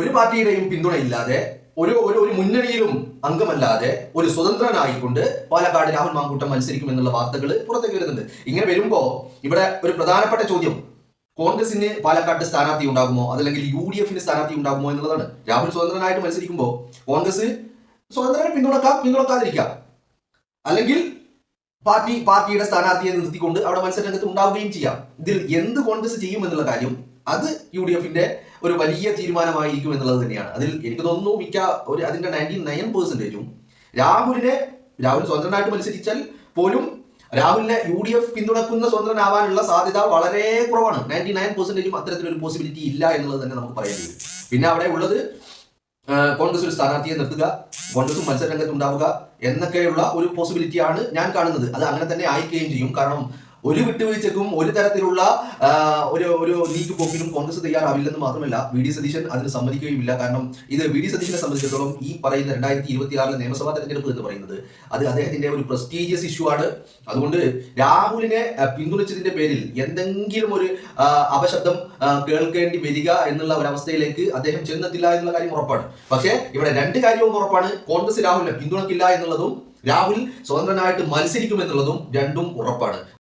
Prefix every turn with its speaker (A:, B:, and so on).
A: ഒരു പാർട്ടിയുടെയും പിന്തുണയില്ലാതെ ഒരു ഒരു ഒരു മുന്നണിയിലും അംഗമല്ലാതെ ഒരു സ്വതന്ത്രനായിക്കൊണ്ട് പാലക്കാട് രാഹുൽ മാങ്കൂട്ടം മത്സരിക്കും എന്നുള്ള വാർത്തകൾ പുറത്തേക്ക് വരുന്നുണ്ട്. ഇങ്ങനെ വരുമ്പോ ഇവിടെ ഒരു പ്രധാനപ്പെട്ട ചോദ്യം കോൺഗ്രസിന് പാലക്കാട്ട് സ്ഥാനാർത്ഥി ഉണ്ടാകുമോ, അതല്ലെങ്കിൽ UDF സ്ഥാനാർത്ഥി ഉണ്ടാകുമോ എന്നുള്ളതാണ്. രാഹുൽ സ്വതന്ത്രനായിട്ട് മത്സരിക്കുമ്പോൾ കോൺഗ്രസ് സ്വതന്ത്രനെ പിന്തുണക്കാതിരിക്കാം, അല്ലെങ്കിൽ പാർട്ടിയുടെ സ്ഥാനാർത്ഥിയെ നിർത്തിക്കൊണ്ട് അവിടെ മത്സരരംഗത്ത് ഉണ്ടാവുകയും ചെയ്യാം. ഇതിൽ എന്ത് കോൺഗ്രസ് ചെയ്യും എന്നുള്ള കാര്യം അത് UDF ഒരു വലിയ തീരുമാനമായിരിക്കും എന്നുള്ളത് തന്നെയാണ്. അതിൽ എനിക്ക് തോന്നുന്നു അതിന്റെ 99% രാഹുൽ സ്വതന്ത്രനായിട്ട് മത്സരിച്ചാൽ പോലും രാഹുലിനെ UDF പിന്തുണക്കുന്ന സ്വതന്ത്രനാവാനുള്ള സാധ്യത വളരെ കുറവാണ്. 99% അത്തരത്തിലൊരു പോസിബിലിറ്റി ഇല്ല എന്നുള്ളത് തന്നെ നമുക്ക് പറയാൻ കഴിയും. പിന്നെ അവിടെ ഉള്ളത് കോൺഗ്രസ് ഒരു സ്ഥാനാർത്ഥിയെ നിർത്തുക, കോൺഗ്രസും മത്സരരംഗത്ത് ഉണ്ടാവുക എന്നൊക്കെയുള്ള ഒരു പോസിബിലിറ്റിയാണ് ഞാൻ കാണുന്നത്. അത് അങ്ങനെ തന്നെ ആയിക്കുകയും ചെയ്യും. കാരണം ഒരു വിട്ടുവീഴ്ചക്കും ഒരു തരത്തിലുള്ള ഒരു നീക്കുപോക്കിനും കോൺഗ്രസ് തയ്യാറാവില്ലെന്ന് മാത്രമല്ല, VD സതീശൻ അതിന് സമ്മതിക്കുകയുമില്ല. കാരണം ഇത് VD സതീശനെ സംബന്ധിച്ചിടത്തോളം ഈ പറയുന്ന 2026 നിയമസഭാ തെരഞ്ഞെടുപ്പ് എന്ന് പറയുന്നത് അത് അദ്ദേഹത്തിന്റെ ഒരു പ്രസ്റ്റീജിയസ് ഇഷ്യൂ ആണ്. അതുകൊണ്ട് രാഹുലിനെ പിന്തുണച്ചതിന്റെ പേരിൽ എന്തെങ്കിലും ഒരു അപശബ്ദം കേൾക്കേണ്ടി വരിക എന്നുള്ള ഒരവസ്ഥയിലേക്ക് അദ്ദേഹം ചെന്നെത്തില്ല എന്നുള്ള കാര്യം ഉറപ്പാണ്. പക്ഷേ ഇവിടെ രണ്ട് കാര്യവും ഉറപ്പാണ്. കോൺഗ്രസ് രാഹുലിനെ പിന്തുണക്കില്ല എന്നുള്ളതും രാഹുൽ സ്വതന്ത്രനായിട്ട് മത്സരിക്കുമെന്നുള്ളതും രണ്ടും ഉറപ്പാണ്.